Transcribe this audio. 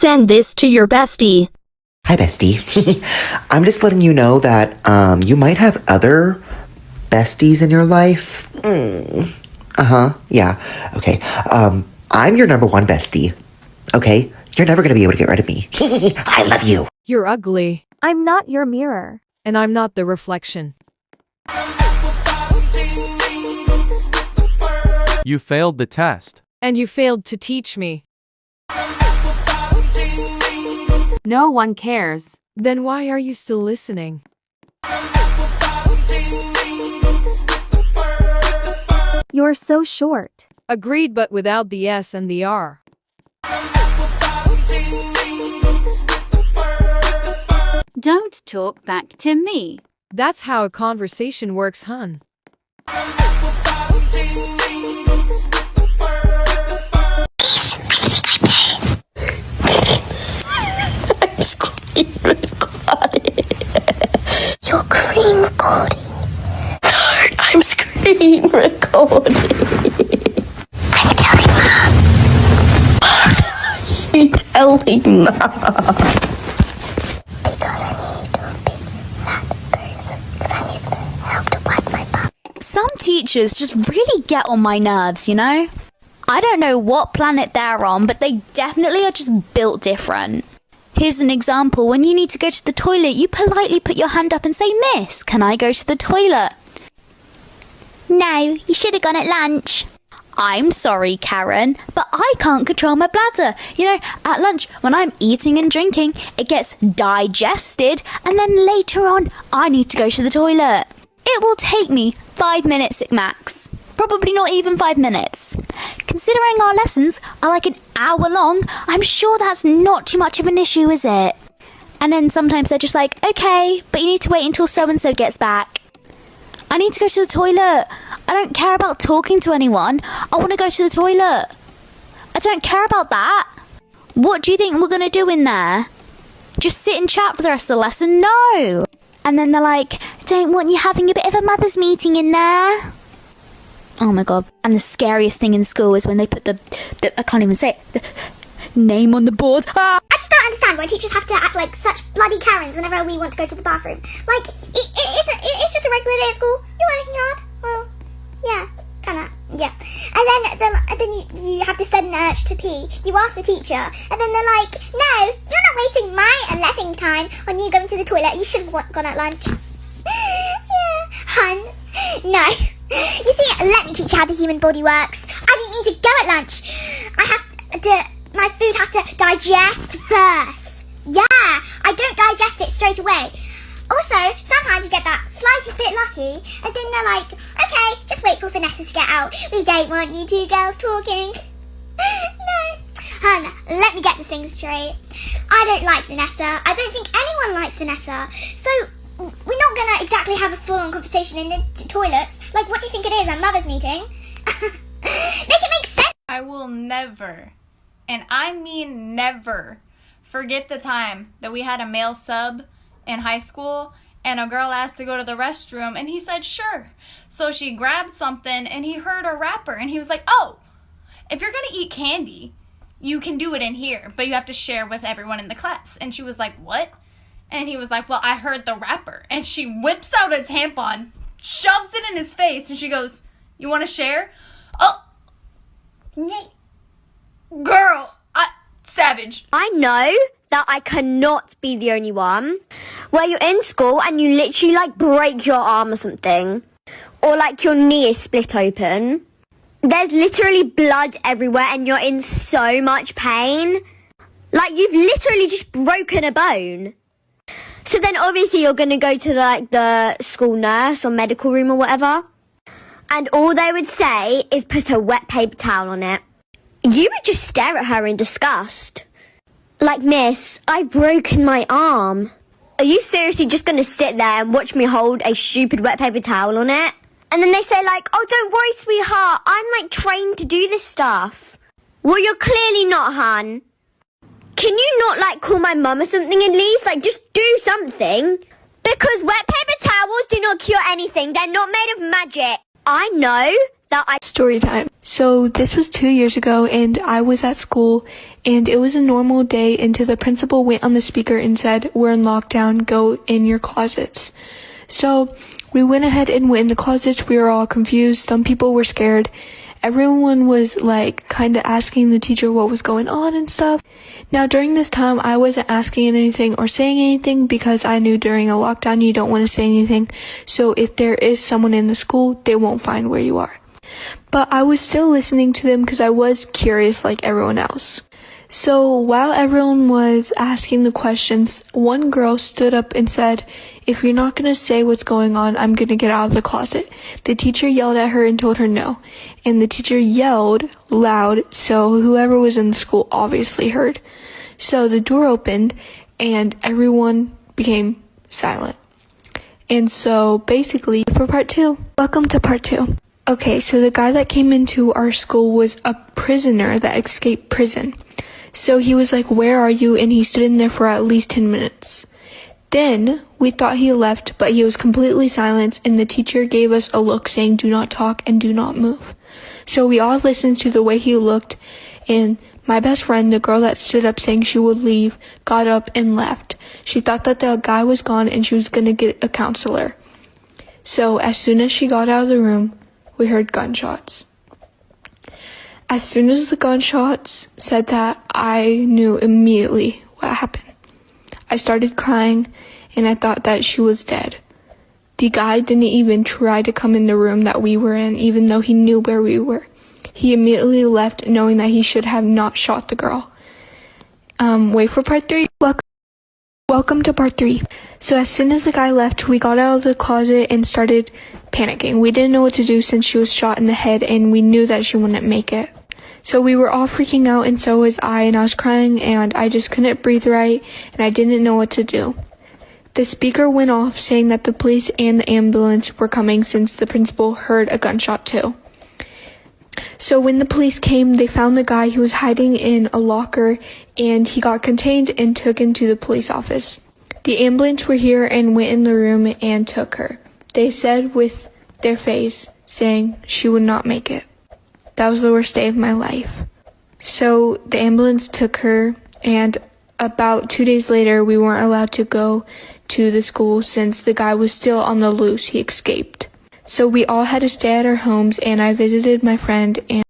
Send this to your bestie. Hi, bestie. I'm just letting you know that you might have other besties in your life. Yeah. Okay. I'm your number one bestie. Okay? You're never gonna be able to get rid of me. I love you. You're ugly. I'm not your mirror. And I'm not the reflection. You failed the test. And you failed to teach me. No one cares. Then why are you still listening? You're so short. Agreed, but without the S and the R. Don't talk back to me. That's how a conversation works, hun. I'm screen recording. You're screen recording. No, I'm screen recording. I'm telling Mom. Why are you telling Mom? Because I need to be that person. Because I need help to wipe my butt. Some teachers just really get on my nerves, you know? I don't know what planet they're on, but they definitely are just built different. Here's an example. When you need to go to the toilet, you politely put your hand up and say, "Miss, can I go to the toilet?" "No, you should have gone at lunch." "I'm sorry, Karen, but I can't control my bladder. You know, at lunch, when I'm eating and drinking, it gets digested, and then later on, I need to go to the toilet. It will take me 5 minutes at max. Probably not even 5 minutes. Considering our lessons are like an hour long, I'm sure that's not too much of an issue, is it? And then sometimes they're just like, "Okay, but you need to wait until so-and-so gets back." I need to go to the toilet. I don't care about talking to anyone. I want to go to the toilet. I don't care about that. What do you think we're going to do in there? Just sit and chat for the rest of the lesson? No. And then they're like, "Don't want you having a bit of a mother's meeting in there." Oh my god. And the scariest thing in school is when they put the I can't even say it, the name on the board. I just don't understand why teachers have to act like such bloody Karens whenever we want to go to the bathroom. Like, it's just a regular day at school. You're working hard. Well, yeah, kinda, yeah. And then you have the sudden urge to pee. You ask the teacher, and then they're like, "No, you're not wasting my lesson time on you going to the toilet. You should have gone at lunch." Yeah, hun. No. You see, let me teach you how the human body works. I didn't need to go at lunch. My food has to digest first. Yeah, I don't digest it straight away. Also, sometimes you get that slightest bit lucky, and then they're like, "Okay, just wait for Vanessa to get out. We don't want you two girls talking." No. Hun, let me get this thing straight. I don't like Vanessa. I don't think anyone likes Vanessa. So, we're not going to exactly have a full-on conversation in the toilets. Like, what do you think it is, a mother's meeting? Make it make sense. I will never, and I mean never, forget the time that we had a male sub in high school and a girl asked to go to the restroom and he said sure. So she grabbed something and he heard a wrapper and he was like, "Oh, if you're gonna eat candy, you can do it in here, but you have to share with everyone in the class." And she was like, "What?" And he was like, "Well, I heard the wrapper." And she whips out a tampon, shoves it in his face, and she goes, "You want to share?" "Oh, girl, savage." I know that I cannot be the only one where you're in school and you literally like break your arm or something, or like your knee is split open. There's literally blood everywhere and you're in so much pain. Like you've literally just broken a bone. So then obviously you're going to go to like the school nurse or medical room or whatever. And all they would say is put a wet paper towel on it. You would just stare at her in disgust. Like, "Miss, I've broken my arm. Are you seriously just going to sit there and watch me hold a stupid wet paper towel on it?" And then they say like, "Oh, don't worry, sweetheart. I'm like trained to do this stuff." Well, you're clearly not, hun. Can you not like call my mum or something at least? Like just do something. Because wet paper towels do not cure anything. They're not made of magic. I know that Story time. So this was 2 years ago and I was at school And it was a normal day until the principal went on the speaker and said, "We're in lockdown, go in your closets." So we went ahead and went in the closets. We were all confused. Some people were scared. Everyone was like kind of asking the teacher what was going on and stuff. Now during this time, I wasn't asking anything or saying anything because I knew during a lockdown you don't want to say anything. So if there is someone in the school, they won't find where you are. But I was still listening to them because I was curious like everyone else. So while everyone was asking the questions, one girl stood up and said, "If you're not going to say what's going on, I'm going to get out of the closet." The teacher yelled at her and told her no. And the teacher yelled loud, so whoever was in the school obviously heard. So the door opened and everyone became silent. And so basically for part 2, welcome to part 2. Okay, so the guy that came into our school was a prisoner that escaped prison. So he was like, "Where are you?" And he stood in there for at least 10 minutes. Then we thought he left, but he was completely silent, and the teacher gave us a look saying, "Do not talk and do not move." So we all listened to the way he looked, and my best friend, the girl that stood up saying she would leave, got up and left. She thought that the guy was gone and she was going to get a counselor. So as soon as she got out of the room, we heard gunshots. As soon as the gunshots said that, I knew immediately what happened. I started crying, and I thought that she was dead. The guy didn't even try to come in the room that we were in, even though he knew where we were. He immediately left, knowing that he should have not shot the girl. Wait for part 3. Welcome to part 3. So as soon as the guy left, we got out of the closet and started panicking. We didn't know what to do since she was shot in the head, and we knew that she wouldn't make it. So we were all freaking out, and so was I, and I was crying, and I just couldn't breathe right, and I didn't know what to do. The speaker went off saying that the police and the ambulance were coming since the principal heard a gunshot too. So when the police came, they found the guy who was hiding in a locker, and he got contained and taken to the police office. The ambulance were here and went in the room and took her. They said with their face, saying she would not make it. That was the worst day of my life. So the ambulance took her, and about 2 days later, we weren't allowed to go to the school since the guy was still on the loose. He escaped. So we all had to stay at our homes, and I visited my friend, and